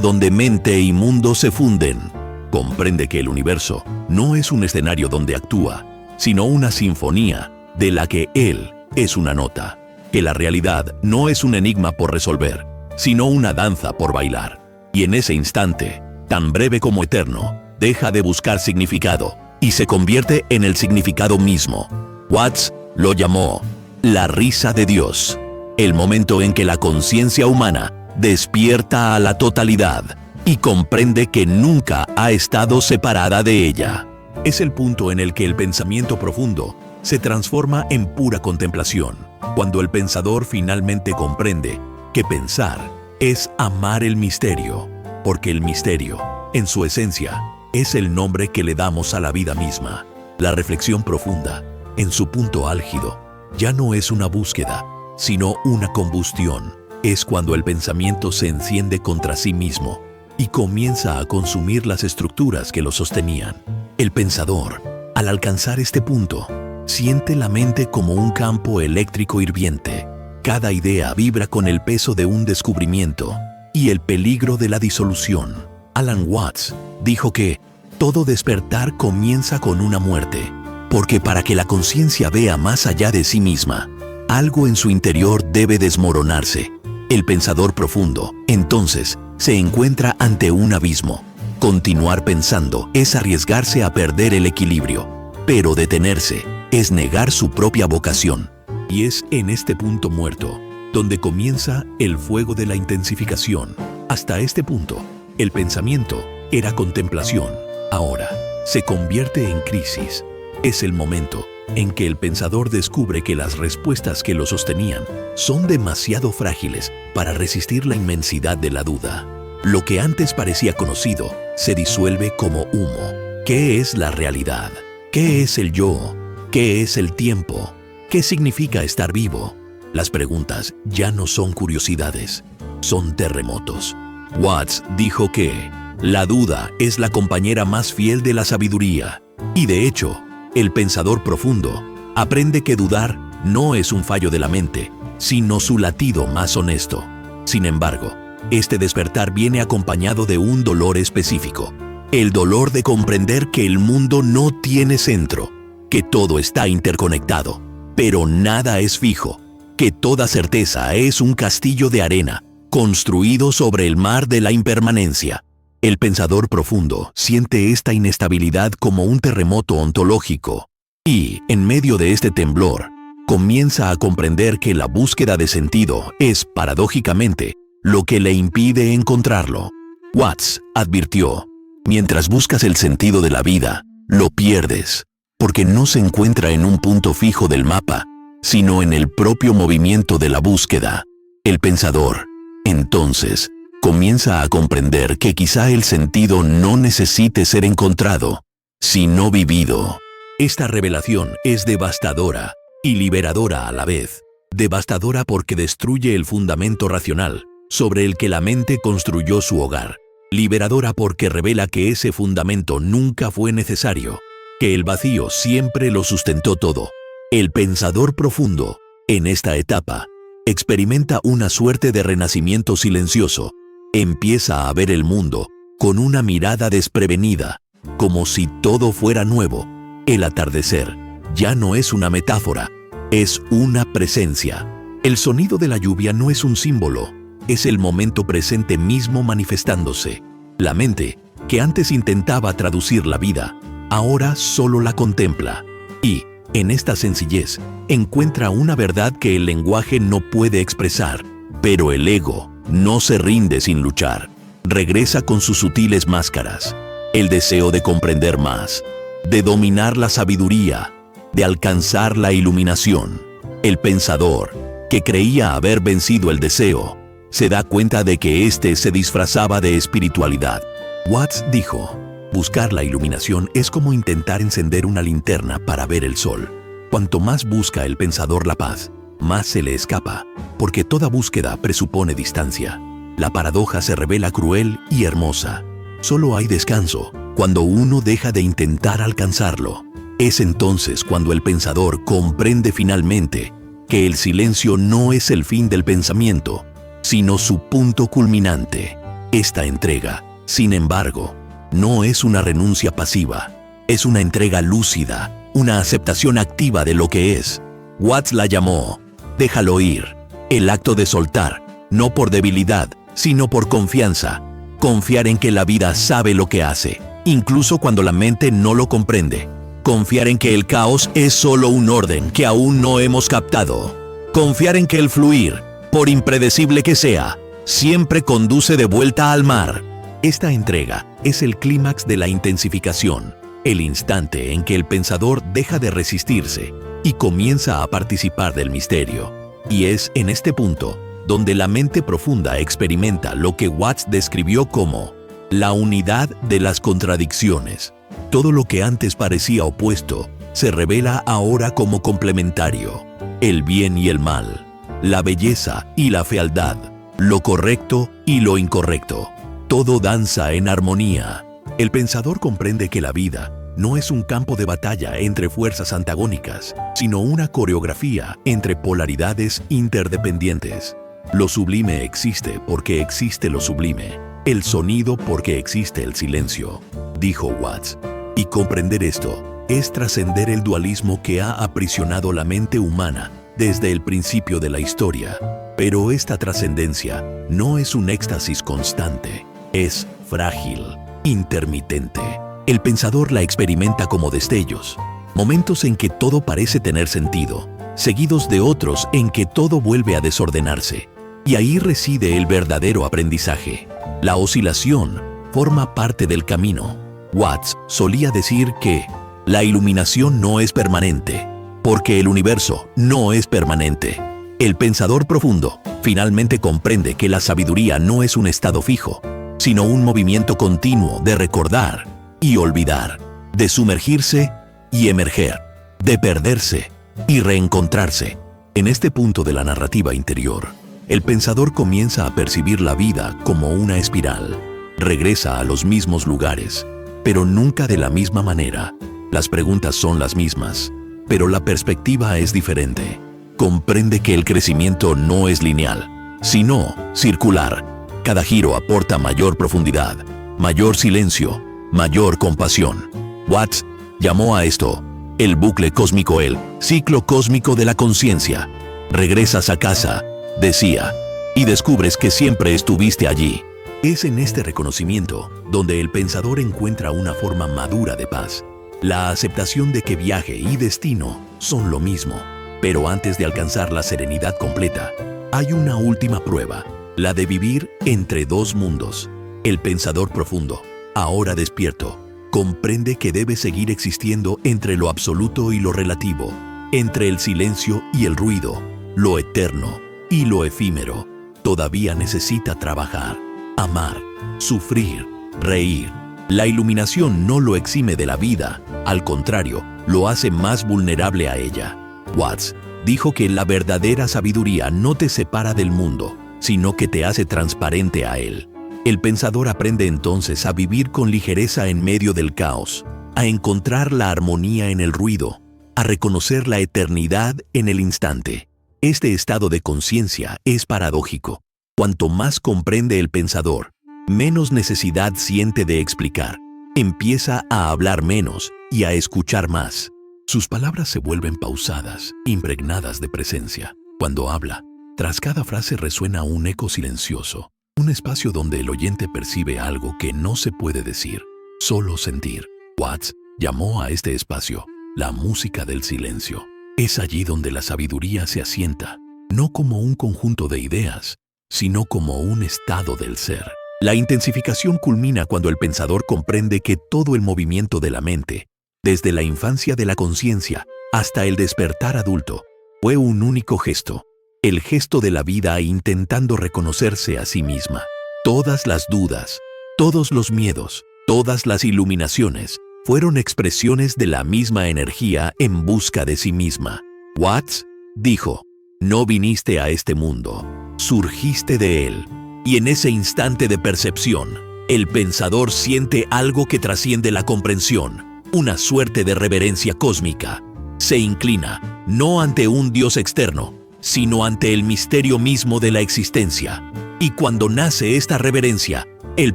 Speaker 1: donde mente y mundo se funden. Comprende que el universo no es un escenario donde actúa, sino una sinfonía de la que él es una nota. Que la realidad no es un enigma por resolver, sino una danza por bailar. Y en ese instante, tan breve como eterno, deja de buscar significado y se convierte en el significado mismo. Watts lo llamó la risa de Dios, el momento en que la conciencia humana despierta a la totalidad y comprende que nunca ha estado separada de ella. Es el punto en el que el pensamiento profundo se transforma en pura contemplación, cuando el pensador finalmente comprende que pensar es amar el misterio, porque el misterio, en su esencia, es el nombre que le damos a la vida misma. La reflexión profunda, en su punto álgido, ya no es una búsqueda, sino una combustión. Es cuando el pensamiento se enciende contra sí mismo y comienza a consumir las estructuras que lo sostenían. El pensador, al alcanzar este punto, siente la mente como un campo eléctrico hirviente. Cada idea vibra con el peso de un descubrimiento y el peligro de la disolución. Alan Watts dijo que todo despertar comienza con una muerte, porque para que la conciencia vea más allá de sí misma, algo en su interior debe desmoronarse. El pensador profundo, entonces, se encuentra ante un abismo. Continuar pensando es arriesgarse a perder el equilibrio, pero detenerse es negar su propia vocación. Y es en este punto muerto donde comienza el fuego de la intensificación. Hasta este punto, el pensamiento era contemplación, Ahora, se convierte en crisis. Es el momento en que el pensador descubre que las respuestas que lo sostenían son demasiado frágiles para resistir la inmensidad de la duda. Lo que antes parecía conocido se disuelve como humo. ¿Qué es la realidad? ¿Qué es el yo? ¿Qué es el tiempo? ¿Qué significa estar vivo? Las preguntas ya no son curiosidades, son terremotos. Watts dijo que la duda es la compañera más fiel de la sabiduría. Y de hecho, el pensador profundo aprende que dudar no es un fallo de la mente, sino su latido más honesto. Sin embargo, este despertar viene acompañado de un dolor específico. El dolor de comprender que el mundo no tiene centro, que todo está interconectado, pero nada es fijo, que toda certeza es un castillo de arena construido sobre el mar de la impermanencia. El pensador profundo siente esta inestabilidad como un terremoto ontológico y, en medio de este temblor, comienza a comprender que la búsqueda de sentido es, paradójicamente, lo que le impide encontrarlo. Watts advirtió: mientras buscas el sentido de la vida, lo pierdes, porque no se encuentra en un punto fijo del mapa, sino en el propio movimiento de la búsqueda. El pensador, entonces, comienza a comprender que quizá el sentido no necesite ser encontrado, sino vivido. Esta revelación es devastadora y liberadora a la vez. Devastadora porque destruye el fundamento racional sobre el que la mente construyó su hogar. Liberadora porque revela que ese fundamento nunca fue necesario, que el vacío siempre lo sustentó todo. El pensador profundo, en esta etapa, experimenta una suerte de renacimiento silencioso. Empieza a ver el mundo con una mirada desprevenida, como si todo fuera nuevo. El atardecer ya no es una metáfora, es una presencia. El sonido de la lluvia no es un símbolo, es el momento presente mismo manifestándose. La mente, que antes intentaba traducir la vida, ahora solo la contempla. Y, en esta sencillez, encuentra una verdad que el lenguaje no puede expresar, pero el ego no se rinde sin luchar. Regresa con sus sutiles máscaras. El deseo de comprender más, de dominar la sabiduría, de alcanzar la iluminación. El pensador, que creía haber vencido el deseo, se da cuenta de que éste se disfrazaba de espiritualidad. Watts dijo: buscar la iluminación es como intentar encender una linterna para ver el sol. Cuanto más busca el pensador la paz, más se le escapa, porque toda búsqueda presupone distancia. La paradoja se revela cruel y hermosa. Solo hay descanso cuando uno deja de intentar alcanzarlo. Es entonces cuando el pensador comprende finalmente que el silencio no es el fin del pensamiento, sino su punto culminante. Esta entrega, sin embargo, no es una renuncia pasiva, es una entrega lúcida, una aceptación activa de lo que es. Watts la llamó déjalo ir, el acto de soltar, no por debilidad, sino por confianza. Confiar en que la vida sabe lo que hace, incluso cuando la mente no lo comprende. Confiar en que el caos es solo un orden que aún no hemos captado. Confiar en que el fluir, por impredecible que sea, siempre conduce de vuelta al mar. Esta entrega es el clímax de la intensificación, el instante en que el pensador deja de resistirse y comienza a participar del misterio. Y es en este punto donde la mente profunda experimenta lo que Watts describió como la unidad de las contradicciones. Todo lo que antes parecía opuesto se revela ahora como complementario. El bien y el mal, la belleza y la fealdad, lo correcto y lo incorrecto. Todo danza en armonía. El pensador comprende que la vida no es un campo de batalla entre fuerzas antagónicas, sino una coreografía entre polaridades interdependientes. Lo sublime existe porque existe lo sublime, el sonido porque existe el silencio, dijo Watts. Y comprender esto es trascender el dualismo que ha aprisionado la mente humana desde el principio de la historia. Pero esta trascendencia no es un éxtasis constante, es frágil, intermitente. El pensador la experimenta como destellos, momentos en que todo parece tener sentido, seguidos de otros en que todo vuelve a desordenarse. Y ahí reside el verdadero aprendizaje. La oscilación forma parte del camino. Watts solía decir que la iluminación no es permanente, porque el universo no es permanente. El pensador profundo finalmente comprende que la sabiduría no es un estado fijo, sino un movimiento continuo de recordar y olvidar, de sumergirse y emerger, de perderse y reencontrarse. En este punto de la narrativa interior, el pensador comienza a percibir la vida como una espiral. Regresa a los mismos lugares, pero nunca de la misma manera. Las preguntas son las mismas, pero la perspectiva es diferente. Comprende que el crecimiento no es lineal, sino circular. Cada giro aporta mayor profundidad, mayor silencio, mayor compasión. Watts llamó a esto el bucle cósmico, el ciclo cósmico de la conciencia. Regresas a casa, decía, y descubres que siempre estuviste allí. Es en este reconocimiento donde el pensador encuentra una forma madura de paz, la aceptación de que viaje y destino son lo mismo. Pero antes de alcanzar la serenidad completa, hay una última prueba, la de vivir entre dos mundos. El pensador profundo, ahora despierto, comprende que debe seguir existiendo entre lo absoluto y lo relativo, entre el silencio y el ruido, lo eterno y lo efímero. Todavía necesita trabajar, amar, sufrir, reír. La iluminación no lo exime de la vida, al contrario, lo hace más vulnerable a ella. Watts dijo que la verdadera sabiduría no te separa del mundo, sino que te hace transparente a él. El pensador aprende entonces a vivir con ligereza en medio del caos, a encontrar la armonía en el ruido, a reconocer la eternidad en el instante. Este estado de conciencia es paradójico. Cuanto más comprende el pensador, menos necesidad siente de explicar. Empieza a hablar menos y a escuchar más. Sus palabras se vuelven pausadas, impregnadas de presencia. Cuando habla, tras cada frase resuena un eco silencioso, un espacio donde el oyente percibe algo que no se puede decir, solo sentir. Watts llamó a este espacio la música del silencio. Es allí donde la sabiduría se asienta, no como un conjunto de ideas, sino como un estado del ser. La intensificación culmina cuando el pensador comprende que todo el movimiento de la mente, desde la infancia de la conciencia hasta el despertar adulto, fue un único gesto, el gesto de la vida intentando reconocerse a sí misma. Todas las dudas, todos los miedos, todas las iluminaciones fueron expresiones de la misma energía en busca de sí misma. Watts dijo, no viniste a este mundo, surgiste de él. Y en ese instante de percepción, el pensador siente algo que trasciende la comprensión, una suerte de reverencia cósmica. Se inclina, no ante un Dios externo, sino ante el misterio mismo de la existencia. Y cuando nace esta reverencia, el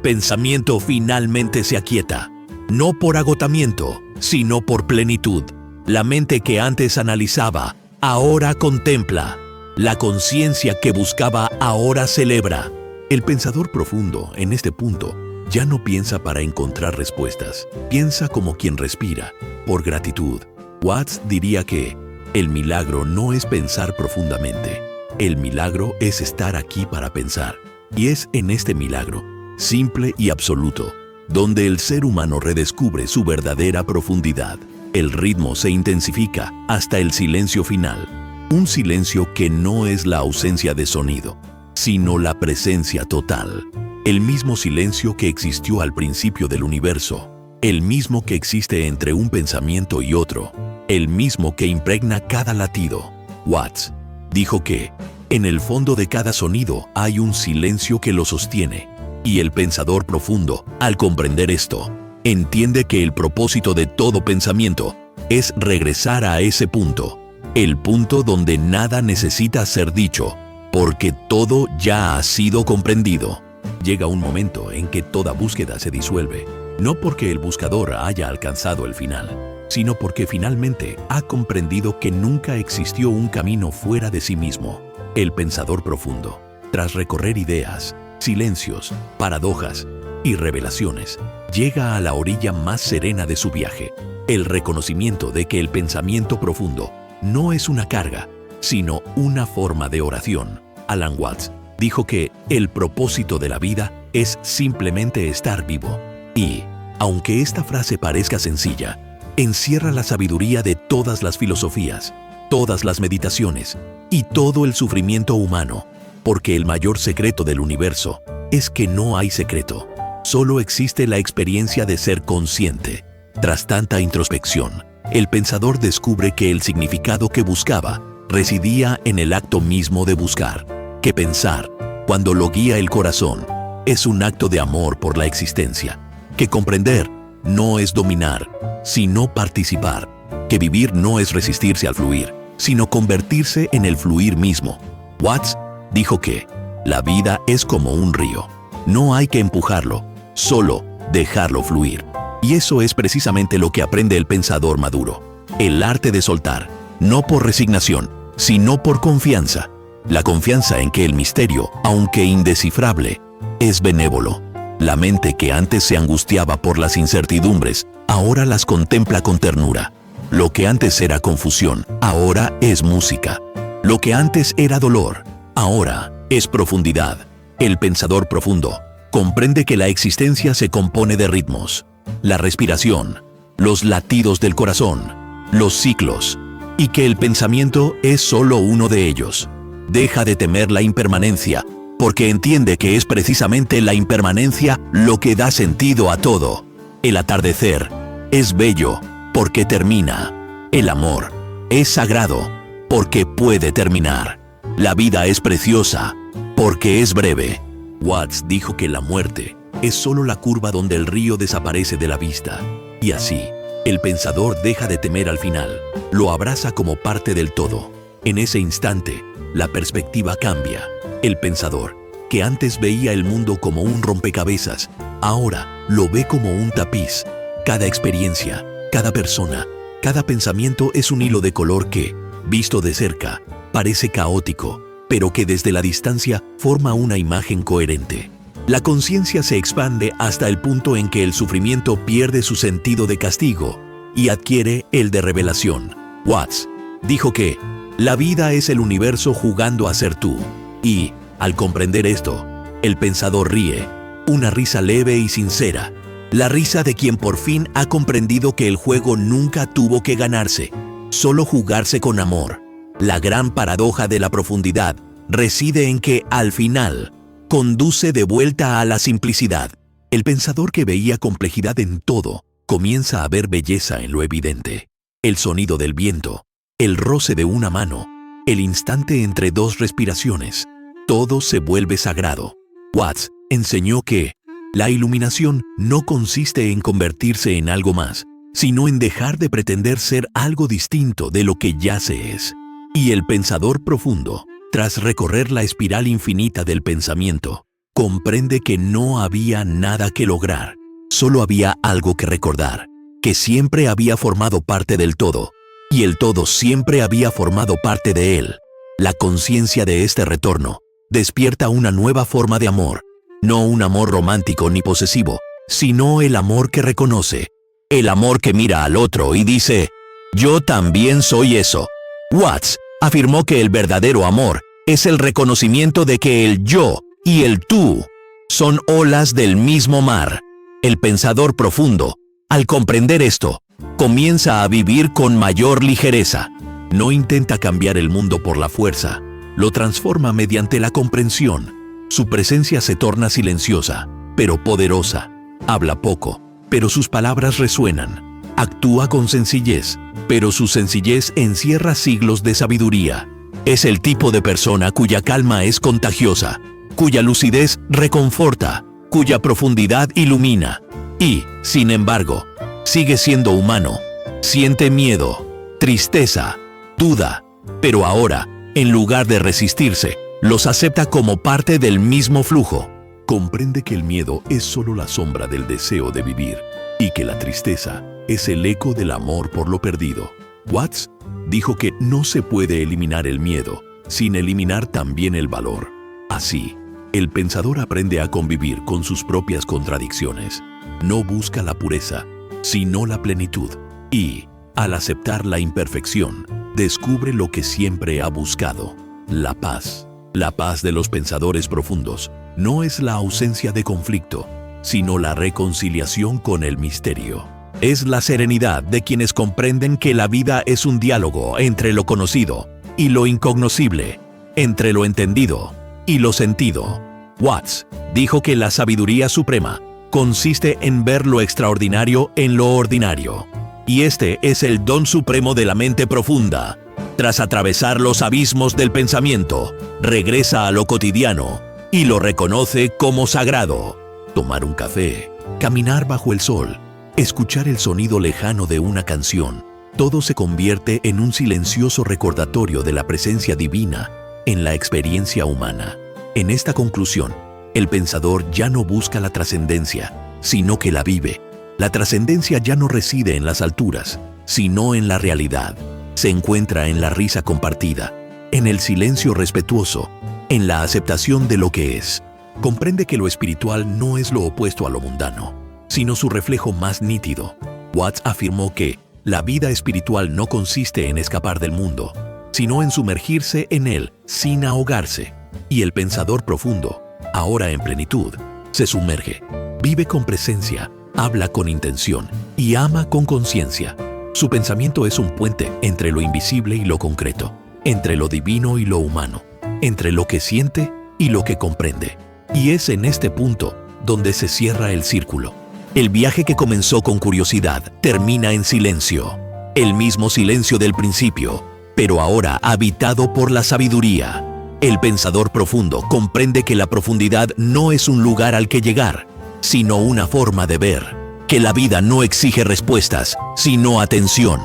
Speaker 1: pensamiento finalmente se aquieta, no por agotamiento, sino por plenitud. La mente que antes analizaba, ahora contempla. La conciencia que buscaba, ahora celebra. El pensador profundo, en este punto, ya no piensa para encontrar respuestas, piensa como quien respira, por gratitud. Watts diría que el milagro no es pensar profundamente, el milagro es estar aquí para pensar. Y es en este milagro, simple y absoluto, donde el ser humano redescubre su verdadera profundidad. El ritmo se intensifica hasta el silencio final, un silencio que no es la ausencia de sonido, sino la presencia total. El mismo silencio que existió al principio del universo, el mismo que existe entre un pensamiento y otro, el mismo que impregna cada latido. Watts dijo que, en el fondo de cada sonido hay un silencio que lo sostiene, y el pensador profundo, al comprender esto, entiende que el propósito de todo pensamiento es regresar a ese punto, el punto donde nada necesita ser dicho, porque todo ya ha sido comprendido. Llega un momento en que toda búsqueda se disuelve, no porque el buscador haya alcanzado el final, sino porque finalmente ha comprendido que nunca existió un camino fuera de sí mismo. El pensador profundo, tras recorrer ideas, silencios, paradojas y revelaciones, llega a la orilla más serena de su viaje, el reconocimiento de que el pensamiento profundo no es una carga, sino una forma de oración. Alan Watts dijo que el propósito de la vida es simplemente estar vivo. Y Aunque esta frase parezca sencilla, encierra la sabiduría de todas las filosofías, todas las meditaciones y todo el sufrimiento humano, porque el mayor secreto del universo es que no hay secreto, solo existe la experiencia de ser consciente. Tras tanta introspección, el pensador descubre que el significado que buscaba residía en el acto mismo de buscar, que pensar, cuando lo guía el corazón, es un acto de amor por la existencia, que comprender no es dominar, sino participar, que vivir no es resistirse al fluir, sino convertirse en el fluir mismo. Watts dijo que la vida es como un río, no hay que empujarlo, solo dejarlo fluir. Y eso es precisamente lo que aprende el pensador maduro, el arte de soltar, no por resignación, sino por confianza. La confianza en que el misterio, aunque indescifrable, es benévolo. La mente que antes se angustiaba por las incertidumbres, ahora las contempla con ternura. Lo que antes era confusión, ahora es música. Lo que antes era dolor, ahora es profundidad. El pensador profundo comprende que la existencia se compone de ritmos, la respiración, los latidos del corazón, los ciclos, y que el pensamiento es solo uno de ellos. Deja de temer la impermanencia, porque entiende que es precisamente la impermanencia lo que da sentido a todo. El atardecer es bello porque termina. El amor es sagrado porque puede terminar. La vida es preciosa porque es breve. Watts dijo que la muerte es solo la curva donde el río desaparece de la vista. Y así, el pensador deja de temer al final, lo abraza como parte del todo. En ese instante, la perspectiva cambia. El pensador, que antes veía el mundo como un rompecabezas, ahora lo ve como un tapiz. Cada experiencia, cada persona, cada pensamiento es un hilo de color que, visto de cerca, parece caótico, pero que desde la distancia forma una imagen coherente. La conciencia se expande hasta el punto en que el sufrimiento pierde su sentido de castigo y adquiere el de revelación. Watts dijo que la vida es el universo jugando a ser tú. Y, al comprender esto, el pensador ríe, una risa leve y sincera, la risa de quien por fin ha comprendido que el juego nunca tuvo que ganarse, solo jugarse con amor. La gran paradoja de la profundidad reside en que, al final, conduce de vuelta a la simplicidad. El pensador que veía complejidad en todo, comienza a ver belleza en lo evidente. El sonido del viento, el roce de una mano, el instante entre dos respiraciones, todo se vuelve sagrado. Watts enseñó que la iluminación no consiste en convertirse en algo más, sino en dejar de pretender ser algo distinto de lo que ya se es. Y el pensador profundo, tras recorrer la espiral infinita del pensamiento, comprende que no había nada que lograr, solo había algo que recordar, que siempre había formado parte del todo, y el todo siempre había formado parte de él. La conciencia de este retorno despierta una nueva forma de amor, no un amor romántico ni posesivo, sino el amor que reconoce, el amor que mira al otro y dice, yo también soy eso. Watts afirmó que el verdadero amor es el reconocimiento de que el yo y el tú son olas del mismo mar. El pensador profundo, al comprender esto, comienza a vivir con mayor ligereza. No intenta cambiar el mundo por la fuerza, lo transforma mediante la comprensión. Su presencia se torna silenciosa, pero poderosa. Habla poco, pero sus palabras resuenan. Actúa con sencillez, pero su sencillez encierra siglos de sabiduría. Es el tipo de persona cuya calma es contagiosa, cuya lucidez reconforta, cuya profundidad ilumina. Y, sin embargo, sigue siendo humano. Siente miedo, tristeza, duda, pero ahora, en lugar de resistirse, los acepta como parte del mismo flujo. Comprende que el miedo es solo la sombra del deseo de vivir y que la tristeza es el eco del amor por lo perdido. Watts dijo que no se puede eliminar el miedo sin eliminar también el valor. Así, el pensador aprende a convivir con sus propias contradicciones. No busca la pureza, sino la plenitud. Y, al aceptar la imperfección, descubre lo que siempre ha buscado, la paz. La paz de los pensadores profundos no es la ausencia de conflicto, sino la reconciliación con el misterio. Es la serenidad de quienes comprenden que la vida es un diálogo entre lo conocido y lo incognoscible, entre lo entendido y lo sentido. Watts dijo que la sabiduría suprema consiste en ver lo extraordinario en lo ordinario. Y este es el don supremo de la mente profunda. Tras atravesar los abismos del pensamiento, regresa a lo cotidiano y lo reconoce como sagrado. Tomar un café, caminar bajo el sol, escuchar el sonido lejano de una canción, todo se convierte en un silencioso recordatorio de la presencia divina en la experiencia humana. En esta conclusión, el pensador ya no busca la trascendencia, sino que la vive. La trascendencia ya no reside en las alturas, sino en la realidad. Se encuentra en la risa compartida, en el silencio respetuoso, en la aceptación de lo que es. Comprende que lo espiritual no es lo opuesto a lo mundano, sino su reflejo más nítido. Watts afirmó que la vida espiritual no consiste en escapar del mundo, sino en sumergirse en él sin ahogarse. Y el pensador profundo, ahora en plenitud, se sumerge, vive con presencia, habla con intención y ama con conciencia. Su pensamiento es un puente entre lo invisible y lo concreto, entre lo divino y lo humano, entre lo que siente y lo que comprende. Y es en este punto donde se cierra el círculo. El viaje que comenzó con curiosidad termina en silencio, el mismo silencio del principio, pero ahora habitado por la sabiduría. El pensador profundo comprende que la profundidad no es un lugar al que llegar, sino una forma de ver, que la vida no exige respuestas, sino atención,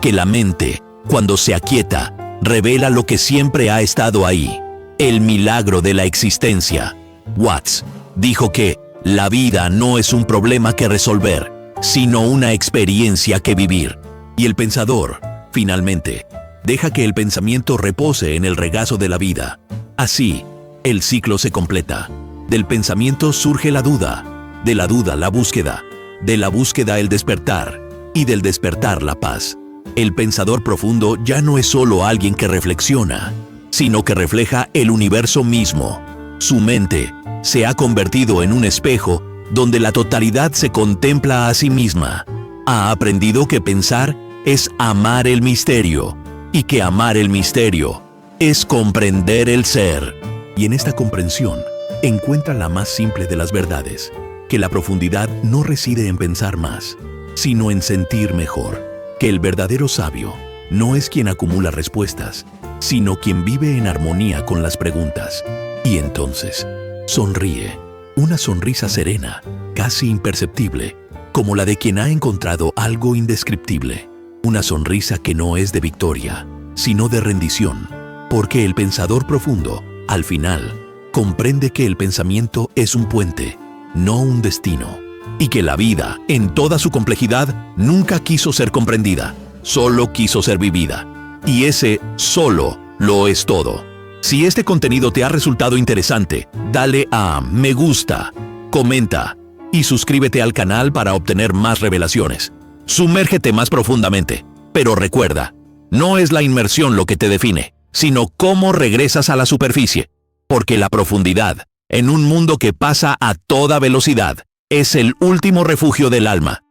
Speaker 1: que la mente, cuando se aquieta, revela lo que siempre ha estado ahí, el milagro de la existencia. Watts dijo que la vida no es un problema que resolver, sino una experiencia que vivir. Y el pensador, finalmente, deja que el pensamiento repose en el regazo de la vida. Así, el ciclo se completa. Del pensamiento surge la duda, de la duda la búsqueda, de la búsqueda el despertar, y del despertar la paz. El pensador profundo ya no es solo alguien que reflexiona, sino que refleja el universo mismo. Su mente se ha convertido en un espejo donde la totalidad se contempla a sí misma. Ha aprendido que pensar es amar el misterio, y que amar el misterio es comprender el ser. Y en esta comprensión encuentra la más simple de las verdades, que la profundidad no reside en pensar más, sino en sentir mejor, que el verdadero sabio no es quien acumula respuestas, sino quien vive en armonía con las preguntas. Y entonces sonríe, una sonrisa serena, casi imperceptible, como la de quien ha encontrado algo indescriptible. Una sonrisa que no es de victoria, sino de rendición, porque el pensador profundo, al final, comprende que el pensamiento es un puente, no un destino, y que la vida, en toda su complejidad, nunca quiso ser comprendida, solo quiso ser vivida. Y ese solo lo es todo. Si este contenido te ha resultado interesante, dale a me gusta, comenta y suscríbete al canal para obtener más revelaciones. Sumérgete más profundamente, pero recuerda, no es la inmersión lo que te define, sino cómo regresas a la superficie, porque la profundidad, en un mundo que pasa a toda velocidad, es el último refugio del alma.